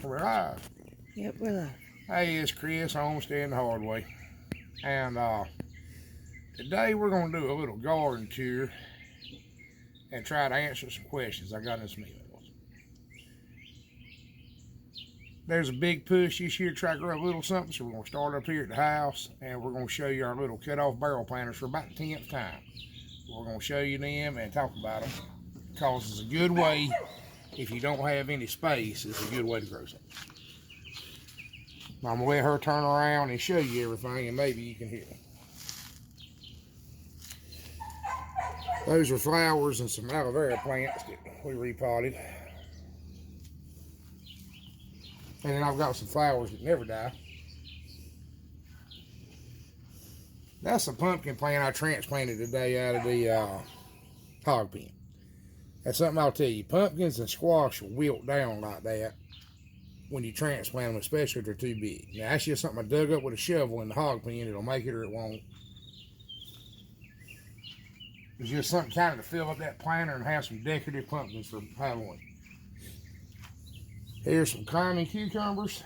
We're live. Yep, we're live. Hey, it's Chris, Homestead the Hard Way. And today we're going to do a little garden tour and try to answer some questions I got in some emails. There's a big push this year to try to grow a little something, so we're going to start up here at the house and we're going to show you our little cut-off barrel planters for about the 10th time. We're going to show you them and talk about them because it's a good way, if you don't have any space, it's a good way to grow something. I'm going to let her turn around and show you everything, and maybe you can hear them. Those are flowers and some aloe vera plants that we repotted. And then I've got some flowers that never die. That's a pumpkin plant I transplanted today out of the hog pen. That's something I'll tell you. Pumpkins and squash will wilt down like that when you transplant them, especially if they're too big. Now, that's just something I dug up with a shovel in the hog pen. It'll make it or it won't. It's just something kind of to fill up that planter and have some decorative pumpkins for Halloween. Here's some climbing cucumbers.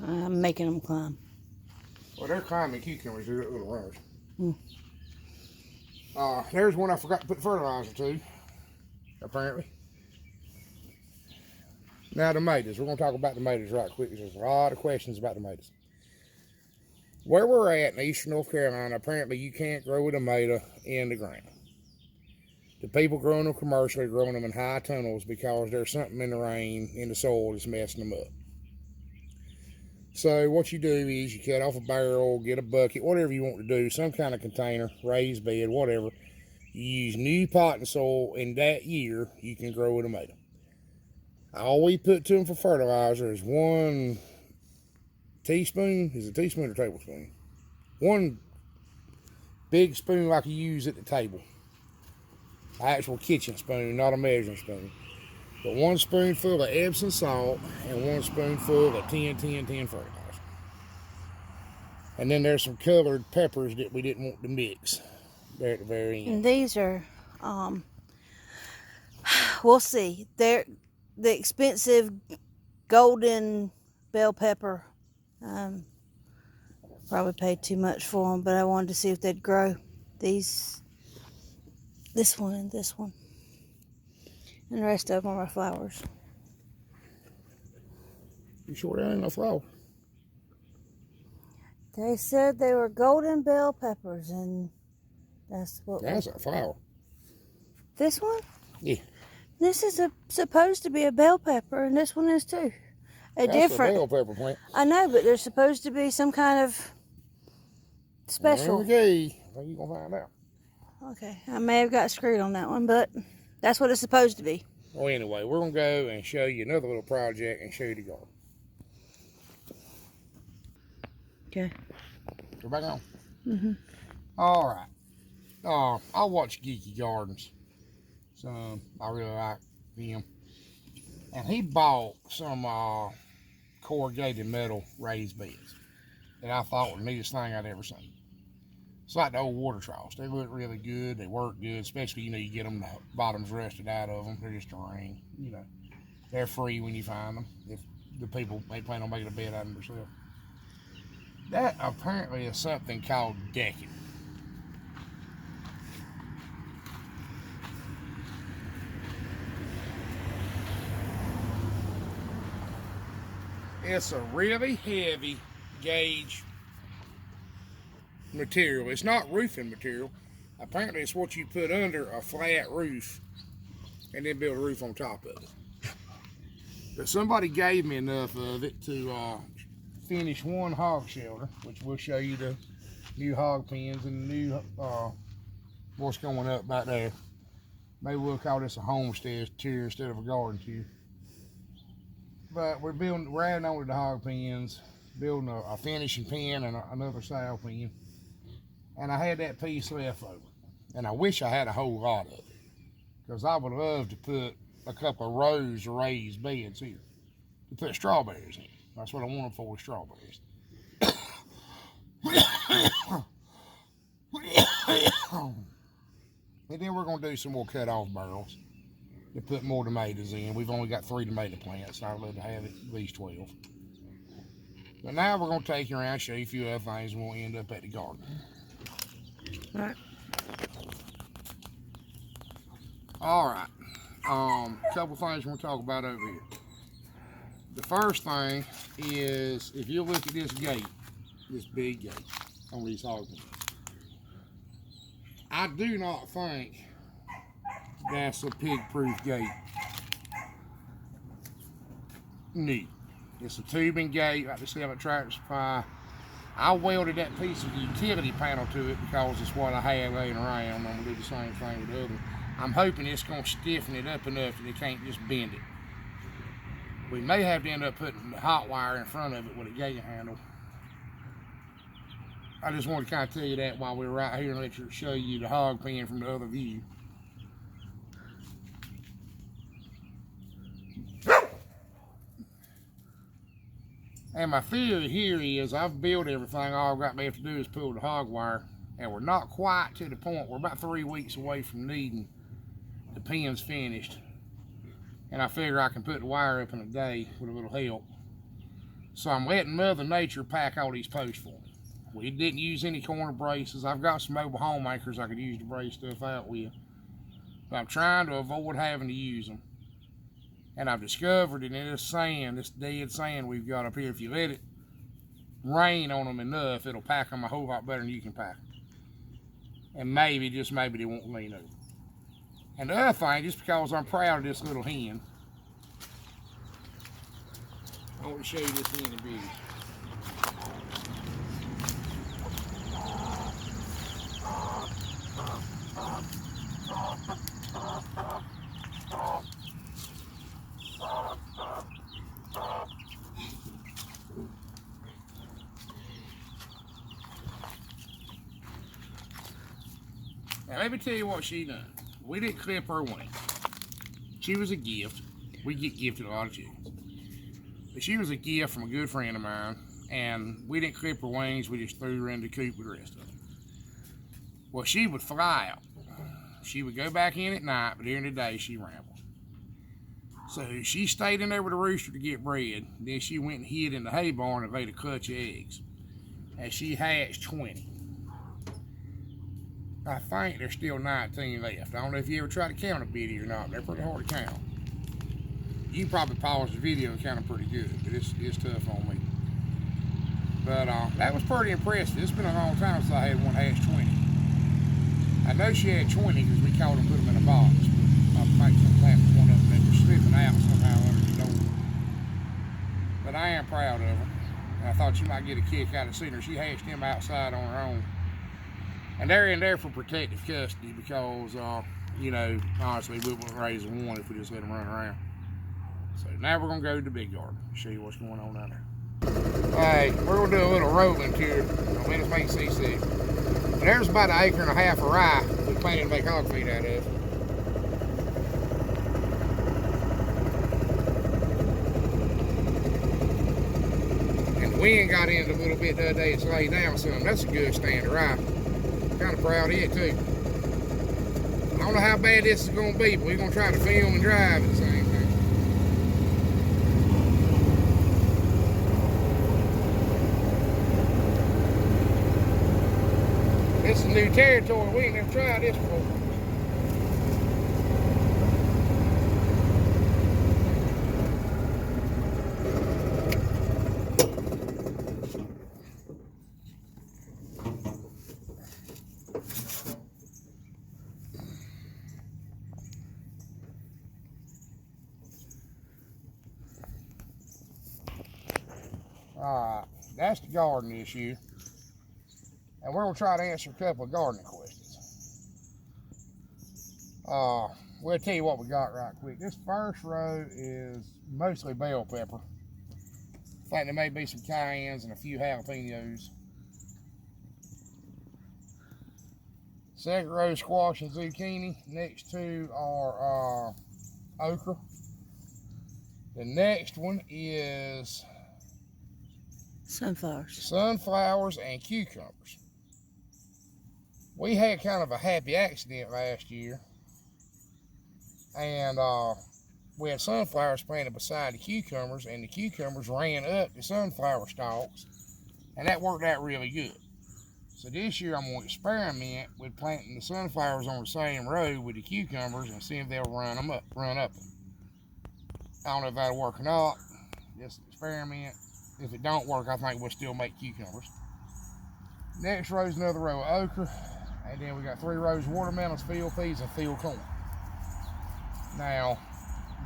I'm making them climb. Well, they're climbing cucumbers. They're little runners. There's one I forgot to put fertilizer to, apparently. Now, tomatoes. We're going to talk about tomatoes right quick because there's a lot of questions about tomatoes. Where we're at in eastern North Carolina, apparently you can't grow a tomato in the ground. The people growing them commercially are growing them in high tunnels because there's something in the rain, in the soil that's messing them up. So what you do is you cut off a barrel, get a bucket, whatever you want to do, some kind of container, raised bed, whatever. You use new potting soil, and that year you can grow a tomato. All we put to them for fertilizer is 1 teaspoon. Is it a teaspoon or tablespoon? 1 big spoon like you use at the table. An actual kitchen spoon, not a measuring spoon. But 1 spoonful of Epsom salt and 1 spoonful of 10-10-10 fertilizer. And then there's some colored peppers that we didn't want to mix there at the very end. And these are, we'll see. They're the expensive golden bell pepper. Probably paid too much for them, but I wanted to see if they'd grow. This one and this one. And the rest of them are flowers. You sure there ain't no flower? They said they were golden bell peppers, and that's what. That's a flower. This one? Yeah. This is supposed to be a bell pepper, and this one is too. That's a bell pepper plant. I know, but there's supposed to be some kind of special. Okay. Well, you're going to find out. Okay, I may have got screwed on that one, but that's what it's supposed to be. Well, anyway, we're going to go and show you another little project and show you the garden. Okay. Go back on. Mm-hmm. All right. I watch Geeky Gardens. So I really like them. And he bought some corrugated metal raised beds that I thought were the neatest thing I'd ever seen. It's like the old water troughs. They look really good. They work good, especially, you get them, the bottoms rusted out of them. They're just a ring, They're free when you find them. If the people, they plan on making a bed out of them themselves. That apparently is something called decking. It's a really heavy gauge material. It's not roofing material. Apparently it's what you put under a flat roof and then build a roof on top of it. But somebody gave me enough of it to finish 1 hog shelter, which we'll show you the new hog pens and the new what's going up back there. Maybe we'll call this a homestead tour instead of a garden tour. But we're adding on to the hog pens, building a finishing pen and another sow pen. And I had that piece left over. And I wish I had a whole lot of it, because I would love to put a couple of rows of raised beds here to put strawberries in. That's what I want them for, strawberries. And then we're going to do some more cut-off barrels. to put more tomatoes in. We've only got 3 tomato plants, and I'd love to have at least 12. But now we're going to take you around and show you a few other things, and we'll end up at the garden. All right. All right. Couple things we're going to talk about over here. The first thing is, if you look at this gate, this big gate on these hog pens, I do not think that's a pig-proof gate. Neat. It's a tubing gate like they sell at Tractor Supply. I welded that piece of utility panel to it because it's what I had laying around. I'm going to do the same thing with the other. I'm hoping it's going to stiffen it up enough that it can't just bend it. We may have to end up putting the hot wire in front of it with a gate handle. I just wanted to kind of tell you that while we were right here and let you show you the hog pen from the other view. And my theory here is I've built everything. All I've got left to do is pull the hog wire. And we're not quite to the point. We're about 3 weeks away from needing the pens finished. And I figure I can put the wire up in a day with a little help. So I'm letting Mother Nature pack all these posts for me. We didn't use any corner braces. I've got some mobile home anchors I could use to brace stuff out with. But I'm trying to avoid having to use them. And I've discovered that in this sand, this dead sand we've got up here, if you let it rain on them enough, it'll pack them a whole lot better than you can pack them. And maybe, just maybe, they won't lean over. And the other thing, just because I'm proud of this little hen, I want to show you this hen in beauty. Now let me tell you what she done. We didn't clip her wing. She was a gift. We get gifted a lot of chickens. But she was a gift from a good friend of mine, and we didn't clip her wings. We just threw her in the coop with the rest of them. Well, she would fly out. She would go back in at night, but during the day she rambled. So she stayed in there with the rooster to get bred. Then she went and hid in the hay barn and laid a clutch of eggs. And she hatched 20. I think there's still 19 left. I don't know if you ever tried to count a biddy or not. They're pretty hard to count. You can probably pause the video and count them pretty good, but it's tough on me. But that was pretty impressive. It's been a long time since I had one hatch 20. I know she had 20 because we caught them and put them in a box. But I think something happened to one of them. They were slipping out somehow under the door. But I am proud of her. And I thought you might get a kick out of seeing her. She hatched them outside on her own. And they're in there for protective custody because, you know, honestly, we wouldn't raise one if we just let them run around. So now we're going to go to the big garden, show you what's going on down there. Alright, we're going to do a little rolling tour. I'll let us make CC. There's about 1.5 acres of rye we planted to make hog feed out of. And the wind got in a little bit the other day. It's laid down some. That's a good stand of rye. Kind of proud of it too. I don't know how bad this is going to be, but we're going to try to film and drive at the same time. This is new territory. We ain't never tried this before. Alright, that's the garden this year. And we're going to try to answer a couple of gardening questions. We'll tell you what we got right quick. This first row is mostly bell pepper. I think there may be some cayennes and a few jalapenos. Second row, squash and zucchini. Next two are okra. The next one is sunflowers and cucumbers. We had kind of a happy accident last year. And we had sunflowers planted beside the cucumbers, and the cucumbers ran up the sunflower stalks, and that worked out really good. So this year I'm going to experiment with planting the sunflowers on the same row with the cucumbers and see if they'll run up them. I don't know if that'll work or not. Just experiment. If it don't work, I think we'll still make cucumbers. Next row is another row of okra, and then we got 3 rows of watermelons, field peas, and field corn. Now,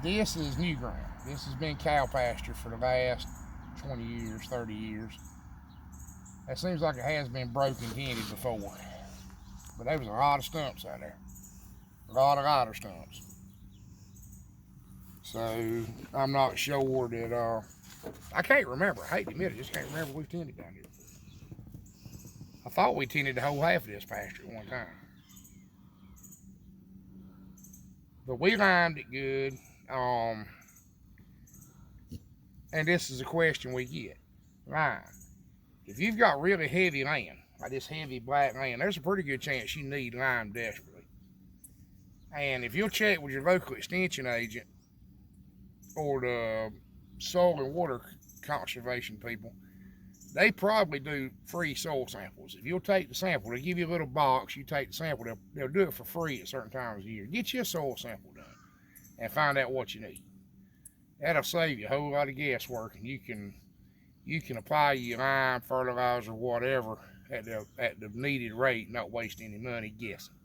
this is new ground. This has been cow pasture for the last 20 years, 30 years. It seems like it has been broken tended before. But there was a lot of stumps out there. A lot of stumps. So, I'm not sure that, I can't remember. I hate to admit it, I just can't remember we tended down here. I thought we tended the whole half of this pasture at one time. But we limed it good. And this is a question we get. Lime. If you've got really heavy land, like this heavy black land, there's a pretty good chance you need lime desperately. And if you'll check with your local extension agent or the soil and water conservation people, they probably do free soil samples. If you'll take the sample, they'll give you a little box, you take the sample, they'll do it for free at certain times of the year. Get you a soil sample done and find out what you need. That'll save you a whole lot of guesswork, and you can apply your lime, fertilizer, whatever at the needed rate, not waste any money guessing.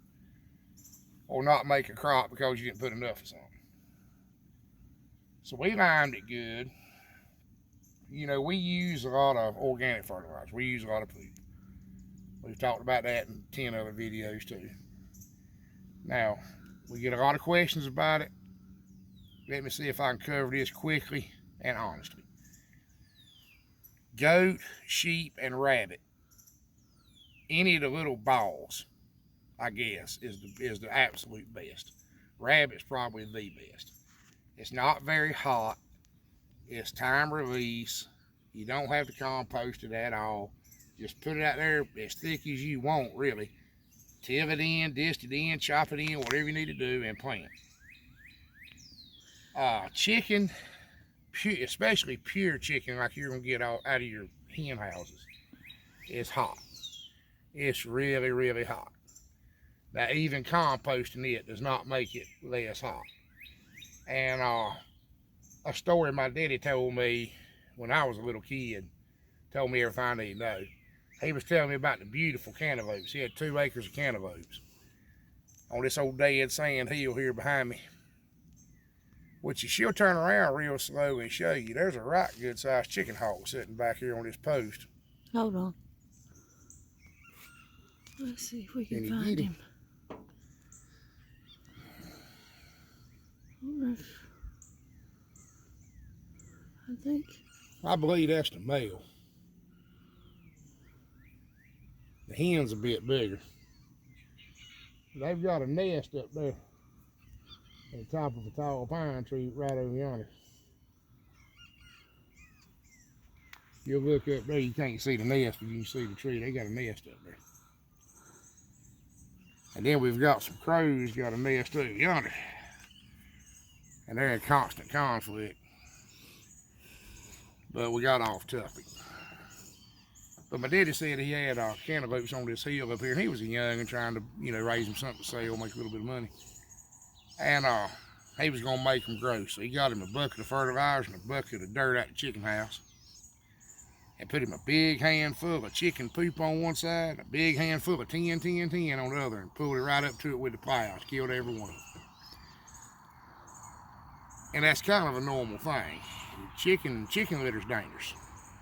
Or not make a crop because you didn't put enough of something. So we limed it good. You know, we use a lot of organic fertilizer. We use a lot of poop. We've talked about that in 10 other videos too. Now, we get a lot of questions about it. Let me see if I can cover this quickly and honestly. Goat, sheep, and rabbit. Any of the little balls, I guess, is the absolute best. Rabbit's probably the best. It's not very hot. It's time release. You don't have to compost it at all. Just put it out there as thick as you want, really. Till it in, dist it in, chop it in, whatever you need to do, and plant. Chicken, especially pure chicken like you're going to get out of your hen houses, is hot. It's really, really hot. Now, even composting it does not make it less hot. And a story my daddy told me when I was a little kid, told me everything I need to know. He was telling me about the beautiful cantaloupes. He had 2 acres of cantaloupes on this old dead sand hill here behind me, which she'll turn around real slow and show you. There's a right good sized chicken hawk sitting back here on this post. Hold on. Let's see if we can find him. I believe that's the male. The hen's a bit bigger. They've got a nest up there at the top of a tall pine tree right over yonder. You look up there, you can't see the nest, but you can see the tree. They got a nest up there. And then we've got some crows got a nest over yonder. And they're in constant conflict. But we got off topic. But my daddy said he had cantaloupes on this hill up here, and he was young and trying to, raise them something to sell, make a little bit of money. And he was gonna make them grow. So he got him a bucket of fertilizer and a bucket of dirt out the chicken house. And put him a big handful of chicken poop on one side, and a big handful of 10 on the other, and pulled it right up to it with the plows, killed every one of them. And that's kind of a normal thing. Chicken litter's dangerous.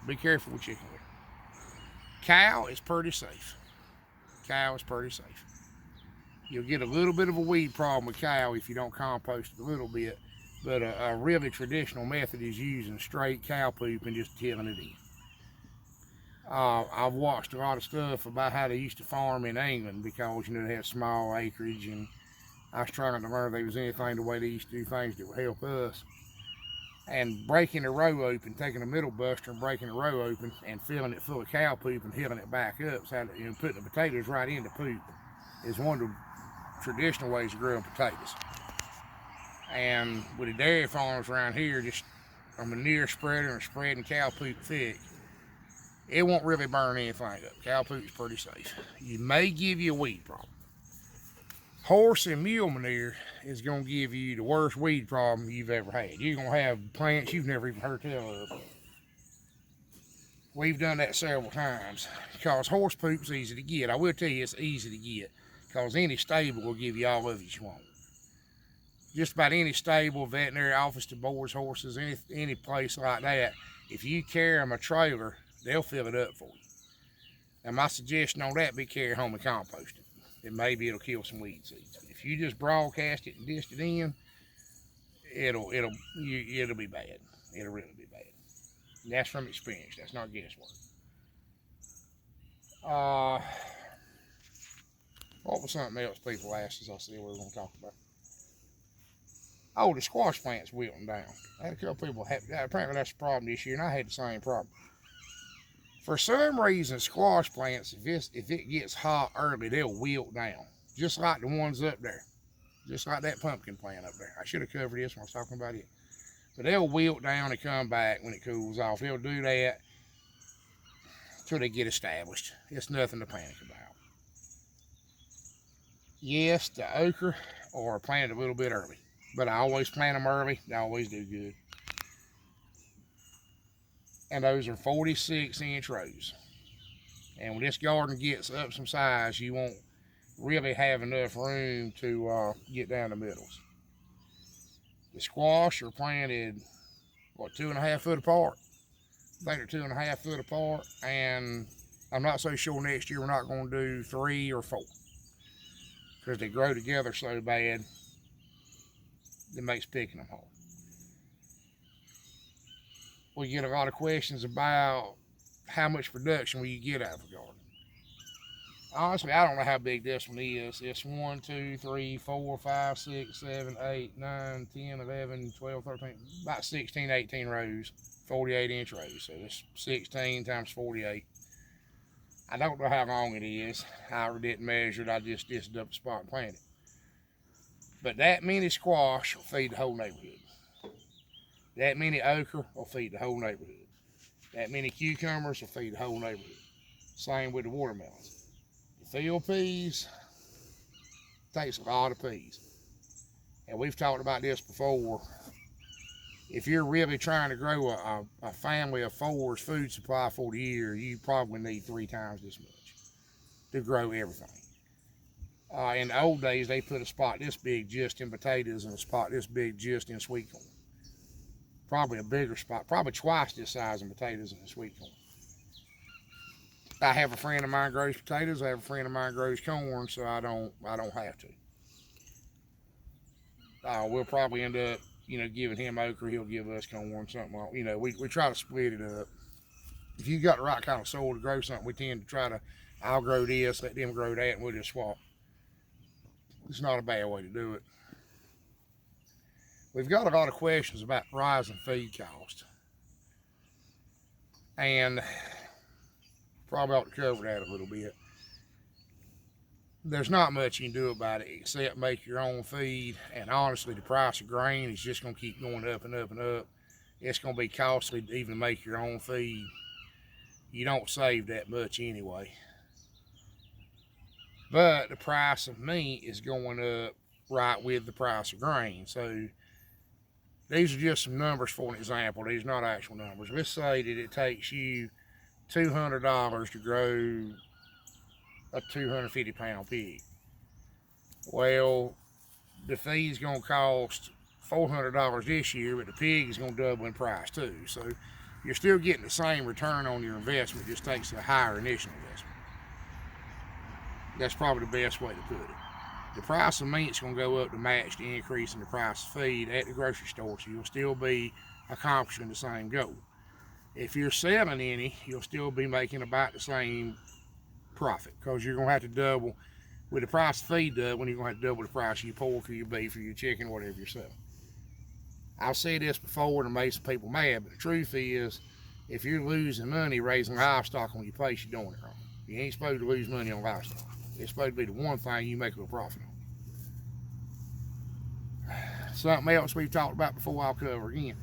Be careful with chicken litter. Cow is pretty safe. You'll get a little bit of a weed problem with cow if you don't compost it a little bit, but a really traditional method is using straight cow poop and just tilling it in. I've watched a lot of stuff about how they used to farm in England because, they had small acreage, and I was trying to learn if there was anything the way they used to do things that would help us. And breaking a row open, taking a middle buster and breaking a row open and filling it full of cow poop and filling it back up, so putting the potatoes right into poop is one of the traditional ways of growing potatoes. And with the dairy farms around here, just a manure spreader and spreading cow poop thick, it won't really burn anything up. Cow poop's pretty safe. You may give you a weed problem. Horse and mule manure is going to give you the worst weed problem you've ever had. You're going to have plants you've never even heard tell of. We've done that several times because horse poop's easy to get. I will tell you it's easy to get because any stable will give you all of it you want. Just about any stable, veterinary office that boards horses, any place like that, if you carry them a trailer, they'll fill it up for you. And my suggestion on that, be carry home and compost it. Then maybe it'll kill some weed seeds. If you just broadcast it and disc it in, it'll be bad. It'll really be bad. And that's from experience. That's not guesswork. What was something else people asked us? I said we were going to talk about. Oh, the squash plant's wilting down. I had a couple people apparently that's the problem this year, and I had the same problem. For some reason, squash plants, if it gets hot early, they'll wilt down, just like the ones up there, just like that pumpkin plant up there. I should have covered this when I was talking about it. But they'll wilt down and come back when it cools off. They'll do that until they get established. It's nothing to panic about. Yes, the okra are planted a little bit early, but I always plant them early. They always do good. And those are 46-inch rows. And when this garden gets up some size, you won't really have enough room to get down the middles. The squash are planted, what, 2.5 foot apart? I think they're 2.5 foot apart, and I'm not so sure next year we're not going to do 3 or 4 because they grow together so bad it makes picking them hard. We get a lot of questions about how much production will you get out of a garden. Honestly, I don't know how big this one is. It's 1, 2, 3, 4, 5, 6, 7, 8, 9, 10, 11, 12, 13, about 16, 18 rows, 48-inch rows. So it's 16 times 48. I don't know how long it is. I didn't measure it. I just disted up the spot and planted it. But that many squash will feed the whole neighborhood. That many okra will feed the whole neighborhood. That many cucumbers will feed the whole neighborhood. Same with the watermelons. The field peas takes a lot of peas. And we've talked about this before. If you're really trying to grow a family of 4's food supply for the year, you probably need 3 times this much to grow everything. In the old days, they put a spot this big just in potatoes and a spot this big just in sweet corn. Probably a bigger spot, probably twice this size in potatoes and sweet corn. I have a friend of mine grows potatoes. I have a friend of mine grows corn, so I don't have to. We'll probably end up, giving him okra. He'll give us corn, something like. We try to split it up. If you got the right kind of soil to grow something, we tend to try to. I'll grow this, let them grow that, and we'll just swap. It's not a bad way to do it. We've got a lot of questions about rising feed cost. And probably ought to cover that a little bit. There's not much you can do about it except make your own feed. And honestly, the price of grain is just going to keep going up and up and up. It's going to be costly to even make your own feed. You don't save that much anyway. But the price of meat is going up right with the price of grain. So these are just some numbers for an example. These are not actual numbers. Let's say that it takes you $200 to grow a 250-pound pig. Well, the feed's going to cost $400 this year, but the pig is going to double in price too. So you're still getting the same return on your investment, just takes a higher initial investment. That's probably the best way to put it. The price of meat's going to go up to match the increase in the price of feed at the grocery store, so you'll still be accomplishing the same goal. If you're selling any, you'll still be making about the same profit because you're going to have to double, with the price of feed when you're going to have to double the price of your pork or your beef or your chicken, whatever you're selling. I've said this before and it made some people mad, but the truth is, if you're losing money raising livestock on your place, you're doing it wrong. You ain't supposed to lose money on livestock. It's supposed to be the one thing you make a profit on. something else we've talked about before I'll cover again.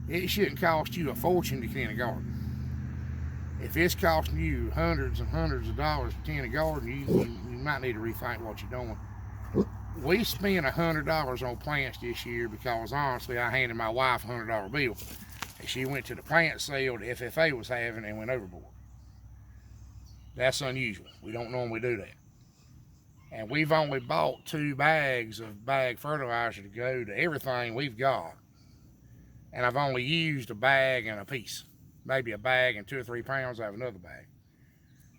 It shouldn't cost you a fortune to tend a garden. If it's costing you hundreds and hundreds of dollars to tend a garden, you might need to rethink what you're doing. We spent $100 on plants this year because honestly I handed my wife a $100 bill and she went to the plant sale the FFA was having and went overboard. That's unusual. We don't normally do that. And we've only bought 2 bags of bag fertilizer to go to everything we've got. And I've only used a bag and a piece. Maybe a bag and 2 or 3 pounds out of another bag.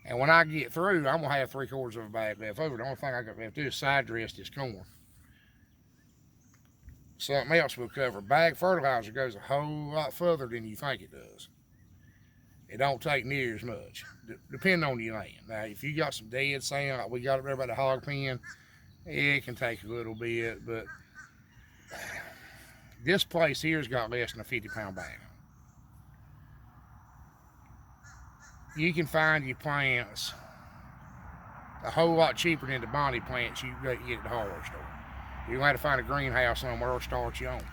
And when I get through, I'm going to have 3/4 of a bag left over. The only thing I got left to do is side dress this corn. Something else we'll cover. Bag fertilizer goes a whole lot further than you think it does. It don't take near as much, depending on your land. Now, if you got some dead sand, like we got up there by the hog pen, it can take a little bit, but this place here's got less than a 50-pound bag. You can find your plants a whole lot cheaper than the Bonnie plants you get at the hardware store. You're going to have to find a greenhouse somewhere or start your own.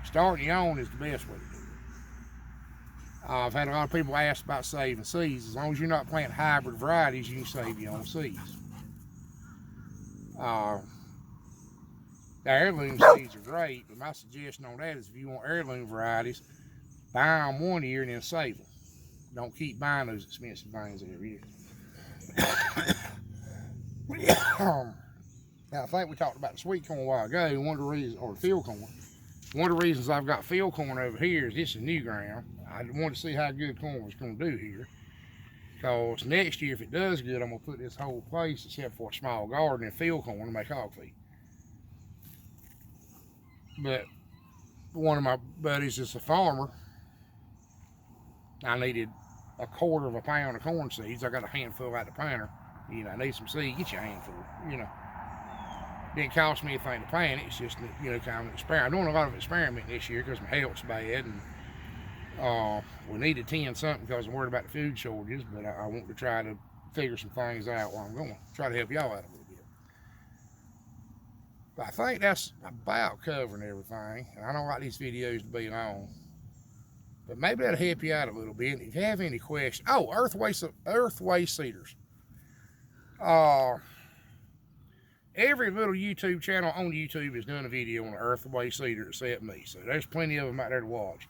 Starting your own is the best way to do it. I've had a lot of people ask about saving seeds. As long as you're not planting hybrid varieties, you can save your own seeds. The heirloom seeds are great, but my suggestion on that is if you want heirloom varieties, buy them one year and then save them. Don't keep buying those expensive things every year. Now, I think we talked about the sweet corn a while ago. One of the reasons, or the field corn. One of the reasons I've got field corn over here is this is new ground. I wanted to see how good corn was going to do here. Because next year, if it does good, I'm going to put this whole place, except for a small garden, in field corn to make hog feed. But one of my buddies is a farmer. I needed 1/4 pound of corn seeds. I got a handful out the planter. You know, I need some seed. Get you a handful. You know, didn't cost me a thing to plant. It's just, you know, kind of an experiment. I'm doing a lot of experimenting this year because my health's bad, and we needed 10 something because I'm worried about the food shortages. But I want to try to figure some things out while I'm going. Try to help y'all out a little bit. But I think that's about covering everything. And I don't like these videos to be long. But maybe that'll help you out a little bit. If you have any questions, earthway cedars. Every little YouTube channel on YouTube has done a video on an earthway cedar except me. So there's plenty of them out there to watch.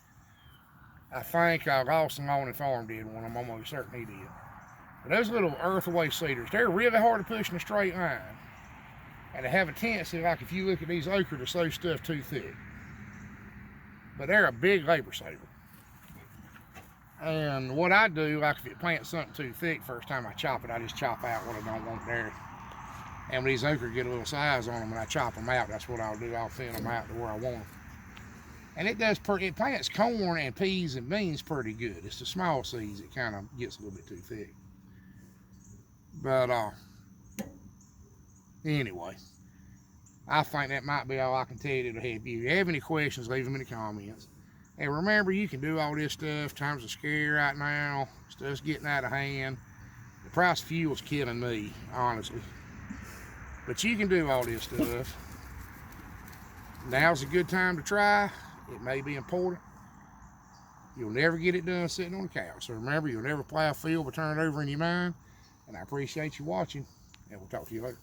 I think Lawson Lawn and Farm did one. I'm almost certain he did. But those little earthway cedars, they're really hard to push in a straight line. And they have a tendency, like if you look at these okra, to sew stuff too thick. But they're a big labor saver. And what I do, like if it plants something too thick, first time I chop it, I just chop out what I don't want there. And when these okra get a little size on them and I chop them out, that's what I'll do. I'll thin them out to where I want them. And it plants corn and peas and beans pretty good. It's the small seeds that kind of gets a little bit too thick. But anyway, I think that might be all I can tell you to help you. If you have any questions, leave them in the comments. And remember, you can do all this stuff. Times are scary right now. Stuff's getting out of hand. The price of fuel's killing me, honestly. But you can do all this stuff. Now's a good time to try. It may be important. You'll never get it done sitting on the couch. So remember, you'll never plow a field but turn it over in your mind. And I appreciate you watching. And we'll talk to you later.